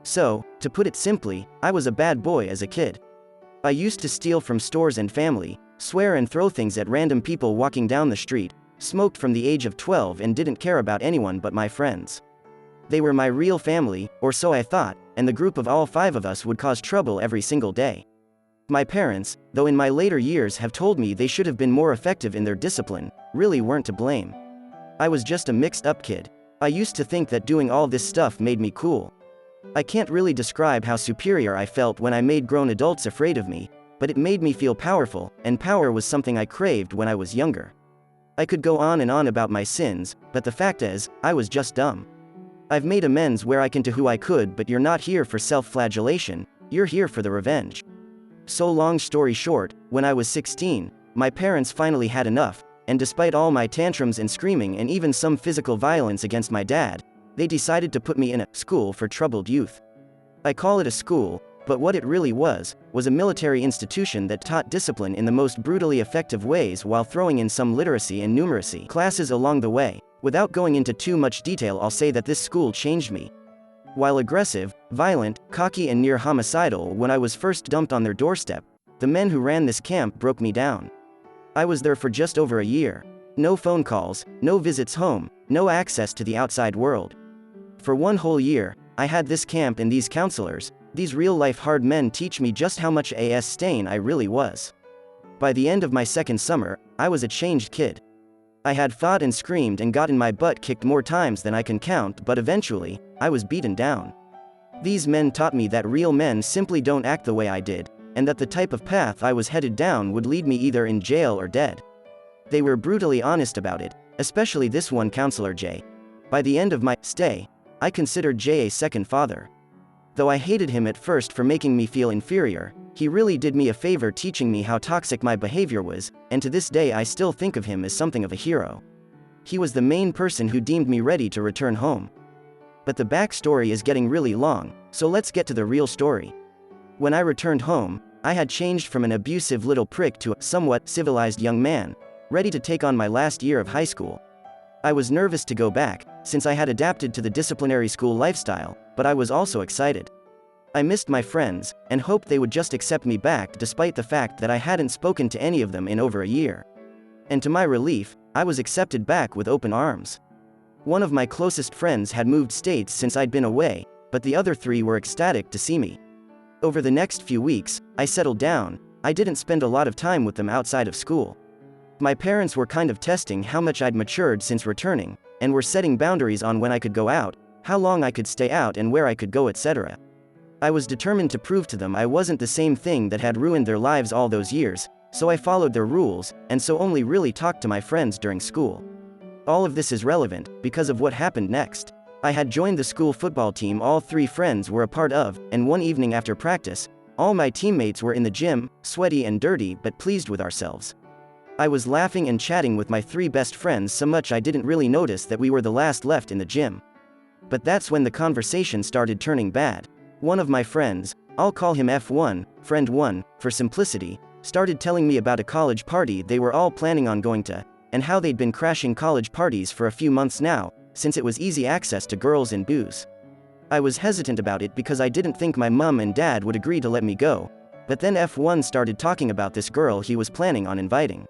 So, to put it simply, I was a bad boy as a kid. I used to steal from stores and family, swear and throw things at random people walking down the street, smoked from the age of 12 and didn't care about anyone but my friends. They were my real family, or so I thought, and the group of all 5 of us would cause trouble every single day. My parents, though in my later years have told me they should have been more effective in their discipline, really weren't to blame. I was just a mixed-up kid. I used to think that doing all this stuff made me cool. I can't really describe how superior I felt when I made grown adults afraid of me, but it made me feel powerful, and power was something I craved when I was younger. I could go on and on about my sins, but the fact is, I was just dumb. I've made amends where I can to who I could, but you're not here for self-flagellation, you're here for the revenge. So long story short, when I was 16, my parents finally had enough, and despite all my tantrums and screaming and even some physical violence against my dad, they decided to put me in a school for troubled youth. I call it a school, but what it really was a military institution that taught discipline in the most brutally effective ways while throwing in some literacy and numeracy classes along the way. Without going into too much detail, I'll say that this school changed me. While aggressive, violent, cocky and near homicidal when I was first dumped on their doorstep, the men who ran this camp broke me down. I was there for just over a year. No phone calls, no visits home, no access to the outside world. For 1 whole year, I had this camp and these counselors, these real-life hard men teach me just how much a stain I really was. By the end of my 2nd summer, I was a changed kid. I had fought and screamed and gotten my butt kicked more times than I can count, but eventually, I was beaten down. These men taught me that real men simply don't act the way I did, and that the type of path I was headed down would lead me either in jail or dead. They were brutally honest about it, especially this one counselor Jay. By the end of my stay, I considered Jay a second father. Though I hated him at first for making me feel inferior, he really did me a favor teaching me how toxic my behavior was, and to this day I still think of him as something of a hero. He was the main person who deemed me ready to return home. But the backstory is getting really long, so let's get to the real story. When I returned home, I had changed from an abusive little prick to a somewhat civilized young man, ready to take on my last year of high school. I was nervous to go back, since I had adapted to the disciplinary school lifestyle, but I was also excited. I missed my friends, and hoped they would just accept me back despite the fact that I hadn't spoken to any of them in over a year. And to my relief, I was accepted back with open arms. One of my closest friends had moved states since I'd been away, but the other 3 were ecstatic to see me. Over the next few weeks, I settled down. I didn't spend a lot of time with them outside of school. My parents were kind of testing how much I'd matured since returning, and were setting boundaries on when I could go out, how long I could stay out and where I could go, etc. I was determined to prove to them I wasn't the same thing that had ruined their lives all those years, so I followed their rules, and so only really talked to my friends during school. All of this is relevant, because of what happened next. I had joined the school football team all 3 friends were a part of, and one evening after practice, all my teammates were in the gym, sweaty and dirty but pleased with ourselves. I was laughing and chatting with my 3 best friends so much I didn't really notice that we were the last left in the gym. But that's when the conversation started turning bad. One of my friends, I'll call him F1, friend 1, for simplicity, started telling me about a college party they were all planning on going to, and how they'd been crashing college parties for a few months now, since it was easy access to girls and booze. I was hesitant about it because I didn't think my mum and dad would agree to let me go, but then F1 started talking about this girl he was planning on inviting.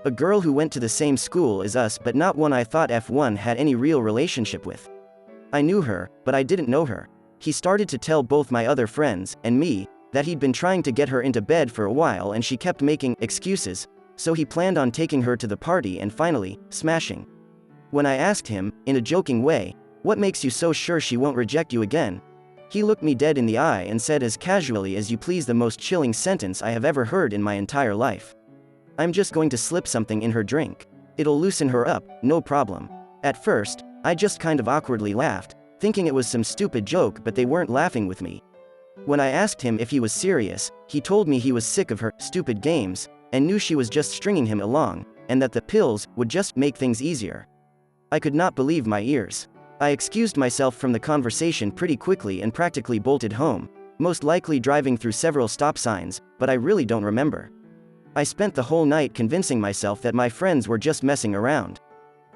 A girl who went to the same school as us, but not one I thought F1 had any real relationship with. I knew her, but I didn't know her. He started to tell both my other friends, and me, that he'd been trying to get her into bed for a while and she kept making excuses, so he planned on taking her to the party and finally, smashing. When I asked him, in a joking way, "What makes you so sure she won't reject you again?" he looked me dead in the eye and said as casually as you please, the most chilling sentence I have ever heard in my entire life. "I'm just going to slip something in her drink. It'll loosen her up, no problem." At first, I just kind of awkwardly laughed, thinking it was some stupid joke, but they weren't laughing with me. When I asked him if he was serious, he told me he was sick of her stupid games, and knew she was just stringing him along, and that the pills would just make things easier. I could not believe my ears. I excused myself from the conversation pretty quickly and practically bolted home, most likely driving through several stop signs, but I really don't remember. I spent the whole night convincing myself that my friends were just messing around.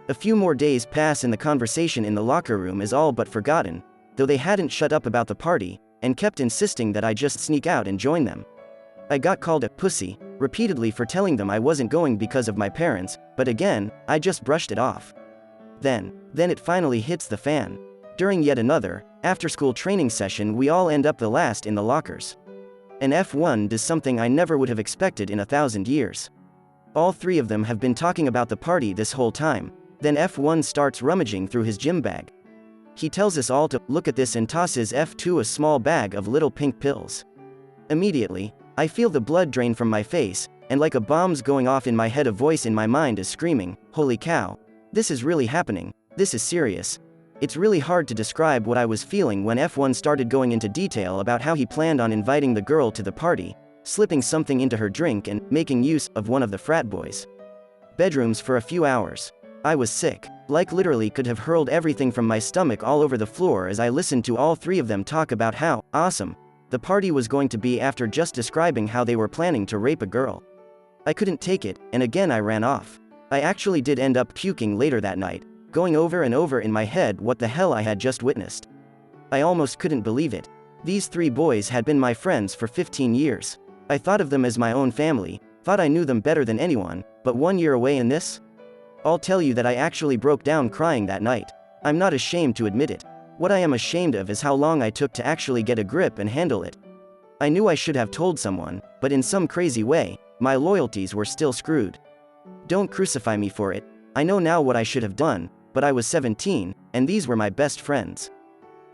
A few more days pass and the conversation in the locker room is all but forgotten, though they hadn't shut up about the party, and kept insisting that I just sneak out and join them. I got called a pussy repeatedly for telling them I wasn't going because of my parents, but again, I just brushed it off. Then it finally hits the fan. During yet another after-school training session, we all end up the last in the lockers. And F1 does something I never would have expected in 1,000 years. All three of them have been talking about the party this whole time. Then F1 starts rummaging through his gym bag. He tells us all to look at this and tosses F2 a small bag of little pink pills. Immediately, I feel the blood drain from my face, and like a bomb's going off in my head, a voice in my mind is screaming, "Holy cow! This is really happening. This is serious." It's really hard to describe what I was feeling when F1 started going into detail about how he planned on inviting the girl to the party, slipping something into her drink and making use of one of the frat boys' bedrooms for a few hours. I was sick, like literally could have hurled everything from my stomach all over the floor as I listened to all three of them talk about how awesome the party was going to be after just describing how they were planning to rape a girl. I couldn't take it, and again I ran off. I actually did end up puking later that night, going over and over in my head what the hell I had just witnessed. I almost couldn't believe it. These three boys had been my friends for 15 years. I thought of them as my own family, thought I knew them better than anyone, but 1 year away in this? I'll tell you that I actually broke down crying that night. I'm not ashamed to admit it. What I am ashamed of is how long I took to actually get a grip and handle it. I knew I should have told someone, but in some crazy way, my loyalties were still screwed. Don't crucify me for it. I know now what I should have done, but I was 17, and these were my best friends.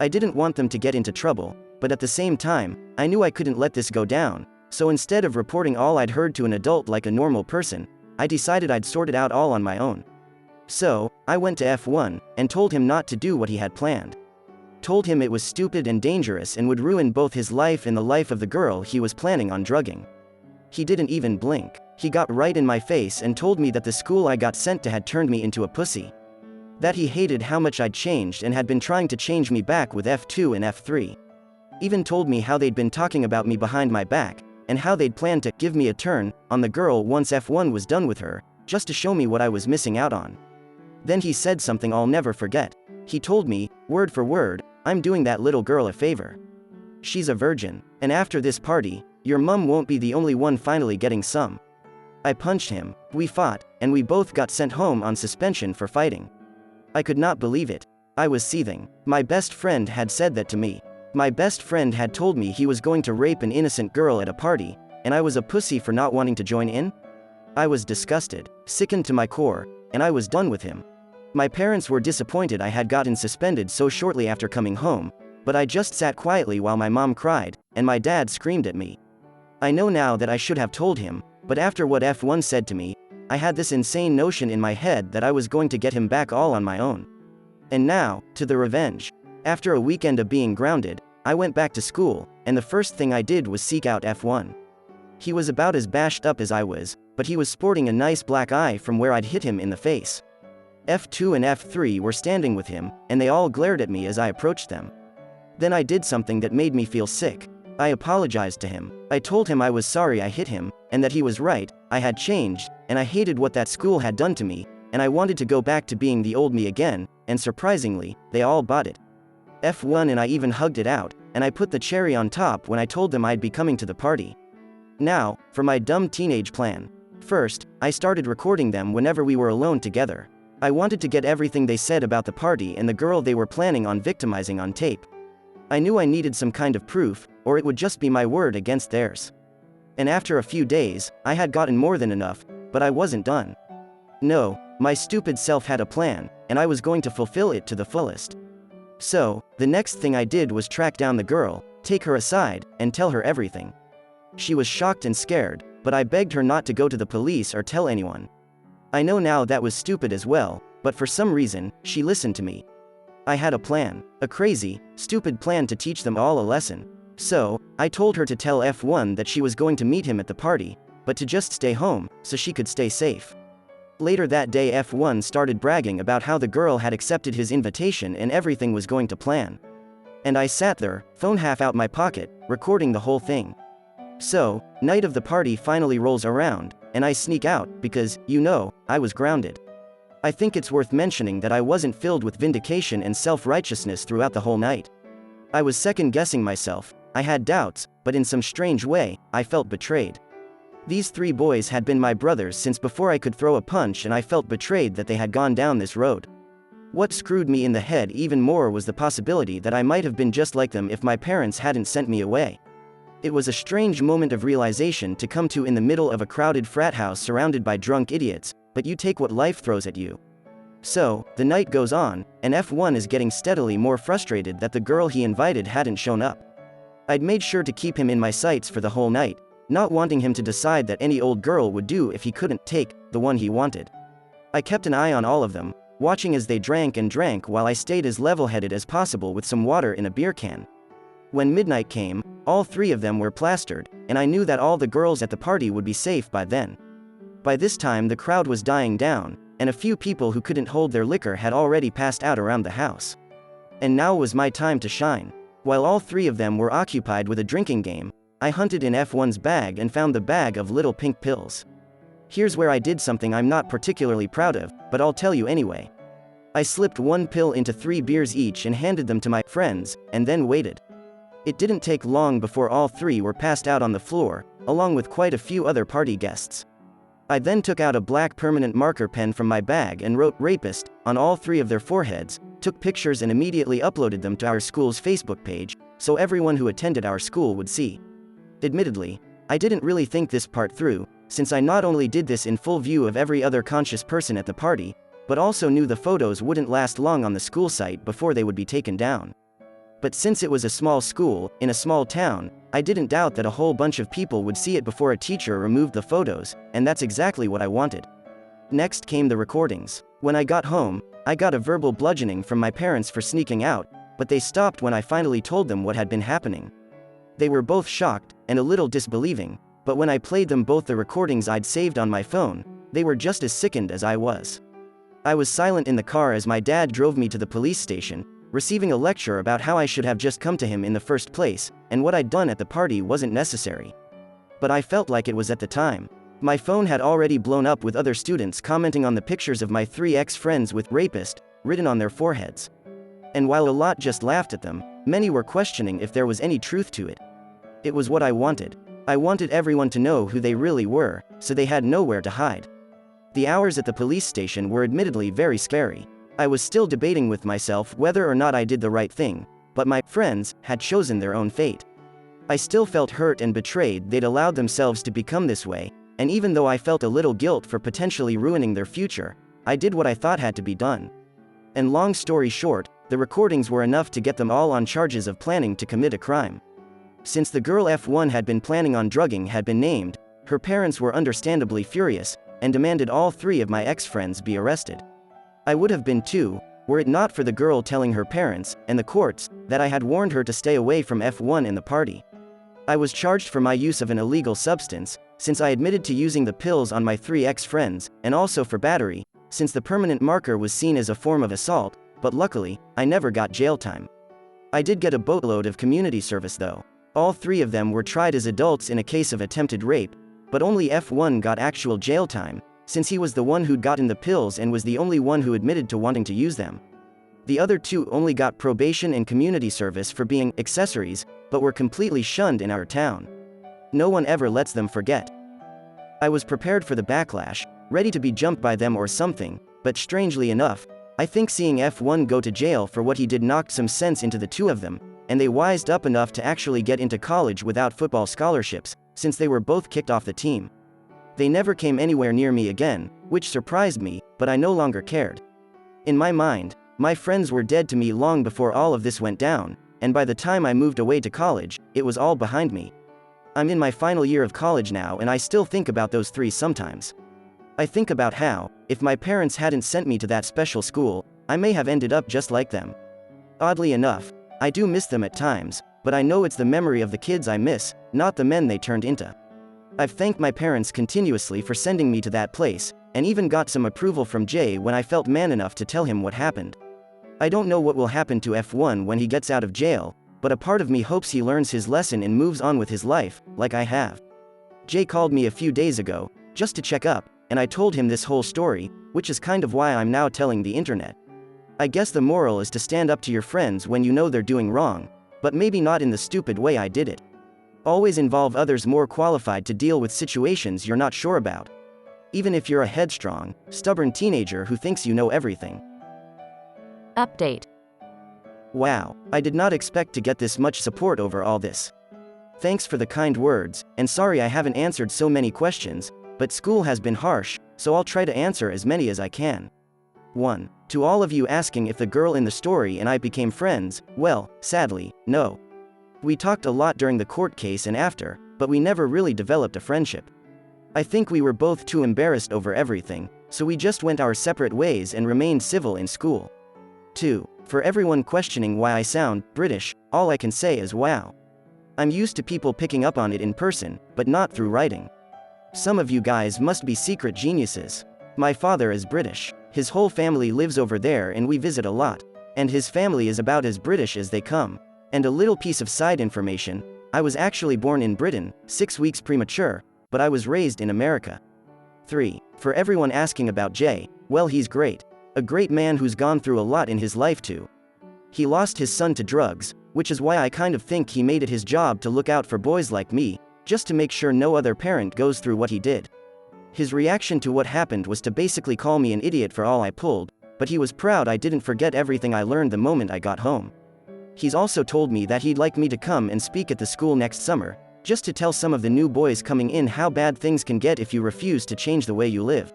I didn't want them to get into trouble, but at the same time, I knew I couldn't let this go down, so instead of reporting all I'd heard to an adult like a normal person, I decided I'd sort it out all on my own. So, I went to F1, and told him not to do what he had planned. Told him it was stupid and dangerous and would ruin both his life and the life of the girl he was planning on drugging. He didn't even blink. He got right in my face and told me that the school I got sent to had turned me into a pussy. That he hated how much I'd changed and had been trying to change me back with F2 and F3. Even told me how they'd been talking about me behind my back, and how they'd planned to give me a turn on the girl once F1 was done with her, just to show me what I was missing out on. Then he said something I'll never forget. He told me, word for word, "I'm doing that little girl a favor. She's a virgin, and after this party, your mum won't be the only one finally getting some." I punched him, we fought, and we both got sent home on suspension for fighting. I could not believe it. I was seething. My best friend had said that to me. My best friend had told me he was going to rape an innocent girl at a party, and I was a pussy for not wanting to join in? I was disgusted, sickened to my core, and I was done with him. My parents were disappointed I had gotten suspended so shortly after coming home, but I just sat quietly while my mom cried, and my dad screamed at me. I know now that I should have told him, but after what F1 said to me, I had this insane notion in my head that I was going to get him back all on my own. And now, to the revenge. After a weekend of being grounded, I went back to school, and the first thing I did was seek out F1. He was about as bashed up as I was, but he was sporting a nice black eye from where I'd hit him in the face. F2 and F3 were standing with him, and they all glared at me as I approached them. Then I did something that made me feel sick. I apologized to him. I told him I was sorry I hit him, and that he was right, I had changed, and I hated what that school had done to me, and I wanted to go back to being the old me again, and surprisingly, they all bought it. F1 and I even hugged it out, and I put the cherry on top when I told them I'd be coming to the party. Now, for my dumb teenage plan. First, I started recording them whenever we were alone together. I wanted to get everything they said about the party and the girl they were planning on victimizing on tape. I knew I needed some kind of proof, or it would just be my word against theirs. And after a few days, I had gotten more than enough, but I wasn't done. No, my stupid self had a plan, and I was going to fulfill it to the fullest. So, the next thing I did was track down the girl, take her aside, and tell her everything. She was shocked and scared, but I begged her not to go to the police or tell anyone. I know now that was stupid as well, but for some reason, she listened to me. I had a plan, a crazy, stupid plan to teach them all a lesson. So, I told her to tell F1 that she was going to meet him at the party, but to just stay home, so she could stay safe. Later that day F1 started bragging about how the girl had accepted his invitation and everything was going to plan. And I sat there, phone half out my pocket, recording the whole thing. So, night of the party finally rolls around, and I sneak out, because, I was grounded. I think it's worth mentioning that I wasn't filled with vindication and self-righteousness throughout the whole night. I was second-guessing myself, I had doubts, but in some strange way, I felt betrayed. These 3 boys had been my brothers since before I could throw a punch, and I felt betrayed that they had gone down this road. What screwed me in the head even more was the possibility that I might have been just like them if my parents hadn't sent me away. It was a strange moment of realization to come to in the middle of a crowded frat house surrounded by drunk idiots, but you take what life throws at you. So, the night goes on, and F1 is getting steadily more frustrated that the girl he invited hadn't shown up. I'd made sure to keep him in my sights for the whole night, not wanting him to decide that any old girl would do if he couldn't take the one he wanted. I kept an eye on all of them, watching as they drank and drank while I stayed as level-headed as possible with some water in a beer can. When midnight came, all 3 of them were plastered, and I knew that all the girls at the party would be safe by then. By this time the crowd was dying down, and a few people who couldn't hold their liquor had already passed out around the house. And now was my time to shine. While all 3 of them were occupied with a drinking game, I hunted in F1's bag and found the bag of little pink pills. Here's where I did something I'm not particularly proud of, but I'll tell you anyway. I slipped 1 pill into 3 beers each and handed them to my friends, and then waited. It didn't take long before all 3 were passed out on the floor, along with quite a few other party guests. I then took out a black permanent marker pen from my bag and wrote "rapist" on all 3 of their foreheads, took pictures and immediately uploaded them to our school's Facebook page, so everyone who attended our school would see. Admittedly, I didn't really think this part through, since I not only did this in full view of every other conscious person at the party, but also knew the photos wouldn't last long on the school site before they would be taken down. But since it was a small school, in a small town, I didn't doubt that a whole bunch of people would see it before a teacher removed the photos, and that's exactly what I wanted. Next came the recordings. When I got home, I got a verbal bludgeoning from my parents for sneaking out, but they stopped when I finally told them what had been happening. They were both shocked, and a little disbelieving, but when I played them both the recordings I'd saved on my phone, they were just as sickened as I was. I was silent in the car as my dad drove me to the police station, receiving a lecture about how I should have just come to him in the first place, and what I'd done at the party wasn't necessary. But I felt like it was at the time. My phone had already blown up with other students commenting on the pictures of my 3 ex-friends with "rapist" written on their foreheads. And while a lot just laughed at them, many were questioning if there was any truth to it. It was what I wanted. I wanted everyone to know who they really were, so they had nowhere to hide. The hours at the police station were admittedly very scary. I was still debating with myself whether or not I did the right thing, but my friends had chosen their own fate. I still felt hurt and betrayed they'd allowed themselves to become this way, and even though I felt a little guilt for potentially ruining their future, I did what I thought had to be done. And long story short, the recordings were enough to get them all on charges of planning to commit a crime. Since the girl F1 had been planning on drugging had been named, her parents were understandably furious, and demanded all 3 of my ex-friends be arrested. I would have been too, were it not for the girl telling her parents, and the courts, that I had warned her to stay away from F1 in the party. I was charged for my use of an illegal substance, since I admitted to using the pills on my 3 ex-friends, and also for battery, since the permanent marker was seen as a form of assault, but luckily, I never got jail time. I did get a boatload of community service though. All 3 of them were tried as adults in a case of attempted rape, but only F1 got actual jail time, since he was the one who'd gotten the pills and was the only one who admitted to wanting to use them. The other 2 only got probation and community service for being accessories, but were completely shunned in our town. No one ever lets them forget. I was prepared for the backlash, ready to be jumped by them or something, but strangely enough, I think seeing F1 go to jail for what he did knocked some sense into the 2 of them, and they wised up enough to actually get into college without football scholarships, since they were both kicked off the team. They never came anywhere near me again, which surprised me, but I no longer cared. In my mind, my friends were dead to me long before all of this went down, and by the time I moved away to college, it was all behind me. I'm in my final year of college now and I still think about those 3 sometimes. I think about how, if my parents hadn't sent me to that special school, I may have ended up just like them. Oddly enough, I do miss them at times, but I know it's the memory of the kids I miss, not the men they turned into. I've thanked my parents continuously for sending me to that place, and even got some approval from Jay when I felt man enough to tell him what happened. I don't know what will happen to F1 when he gets out of jail, but a part of me hopes he learns his lesson and moves on with his life, like I have. Jay called me a few days ago, just to check up, and I told him this whole story, which is kind of why I'm now telling the internet. I guess the moral is to stand up to your friends when you know they're doing wrong, but maybe not in the stupid way I did it. Always involve others more qualified to deal with situations you're not sure about. Even if you're a headstrong, stubborn teenager who thinks you know everything. Update. Wow, I did not expect to get this much support over all this. Thanks for the kind words, and sorry I haven't answered so many questions, but school has been harsh, so I'll try to answer as many as I can. 1. To all of you asking if the girl in the story and I became friends, well, sadly, no. We talked a lot during the court case and after, but we never really developed a friendship. I think we were both too embarrassed over everything, so we just went our separate ways and remained civil in school. 2. For everyone questioning why I sound British, all I can say is wow. I'm used to people picking up on it in person, but not through writing. Some of you guys must be secret geniuses. My father is British. His whole family lives over there and we visit a lot. And his family is about as British as they come. And a little piece of side information, I was actually born in Britain, 6 weeks premature, but I was raised in America. 3. For everyone asking about Jay, well, he's great. A great man who's gone through a lot in his life too. He lost his son to drugs, which is why I kind of think he made it his job to look out for boys like me, just to make sure no other parent goes through what he did. His reaction to what happened was to basically call me an idiot for all I pulled, but he was proud I didn't forget everything I learned the moment I got home. He's also told me that he'd like me to come and speak at the school next summer, just to tell some of the new boys coming in how bad things can get if you refuse to change the way you live.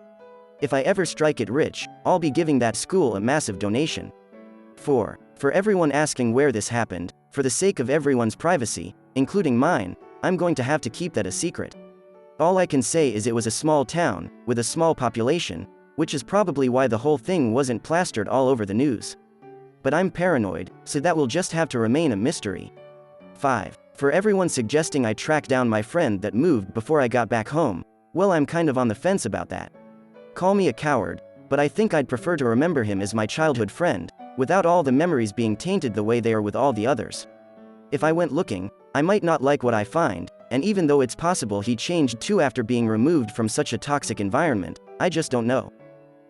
If I ever strike it rich, I'll be giving that school a massive donation. 4. For everyone asking where this happened, for the sake of everyone's privacy, including mine, I'm going to have to keep that a secret. All I can say is it was a small town, with a small population, which is probably why the whole thing wasn't plastered all over the news. But I'm paranoid, so that will just have to remain a mystery. 5. For everyone suggesting I track down my friend that moved before I got back home, well, I'm kind of on the fence about that. Call me a coward, but I think I'd prefer to remember him as my childhood friend, without all the memories being tainted the way they are with all the others. If I went looking, I might not like what I find, and even though it's possible he changed too after being removed from such a toxic environment, I just don't know.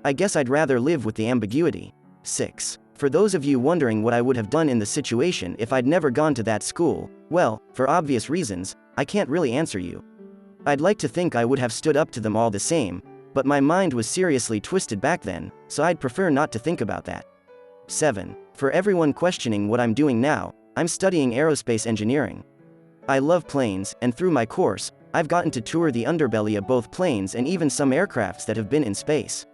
I guess I'd rather live with the ambiguity. 6. For those of you wondering what I would have done in the situation if I'd never gone to that school, well, for obvious reasons, I can't really answer you. I'd like to think I would have stood up to them all the same, but my mind was seriously twisted back then, so I'd prefer not to think about that. 7. For everyone questioning what I'm doing now, I'm studying aerospace engineering. I love planes, and through my course, I've gotten to tour the underbelly of both planes and even some aircrafts that have been in space.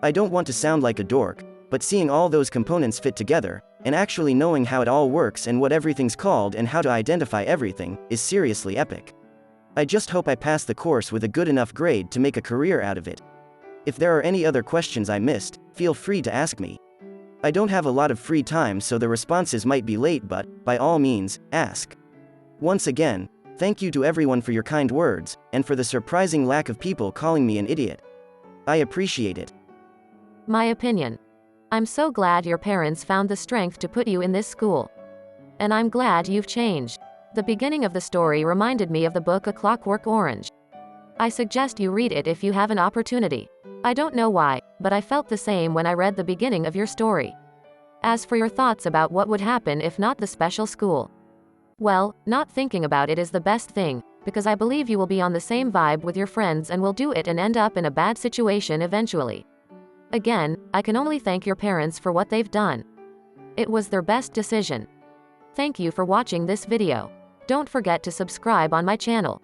I don't want to sound like a dork, but seeing all those components fit together, and actually knowing how it all works and what everything's called and how to identify everything, is seriously epic. I just hope I pass the course with a good enough grade to make a career out of it. If there are any other questions I missed, feel free to ask me. I don't have a lot of free time, so the responses might be late, but, by all means, ask. Once again, thank you to everyone for your kind words, and for the surprising lack of people calling me an idiot. I appreciate it. My opinion. I'm so glad your parents found the strength to put you in this school. And I'm glad you've changed. The beginning of the story reminded me of the book A Clockwork Orange. I suggest you read it if you have an opportunity. I don't know why, but I felt the same when I read the beginning of your story. As for your thoughts about what would happen if not the special school, well, not thinking about it is the best thing, because I believe you will be on the same vibe with your friends and will do it and end up in a bad situation eventually. Again, I can only thank your parents for what they've done. It was their best decision. Thank you for watching this video. Don't forget to subscribe on my channel.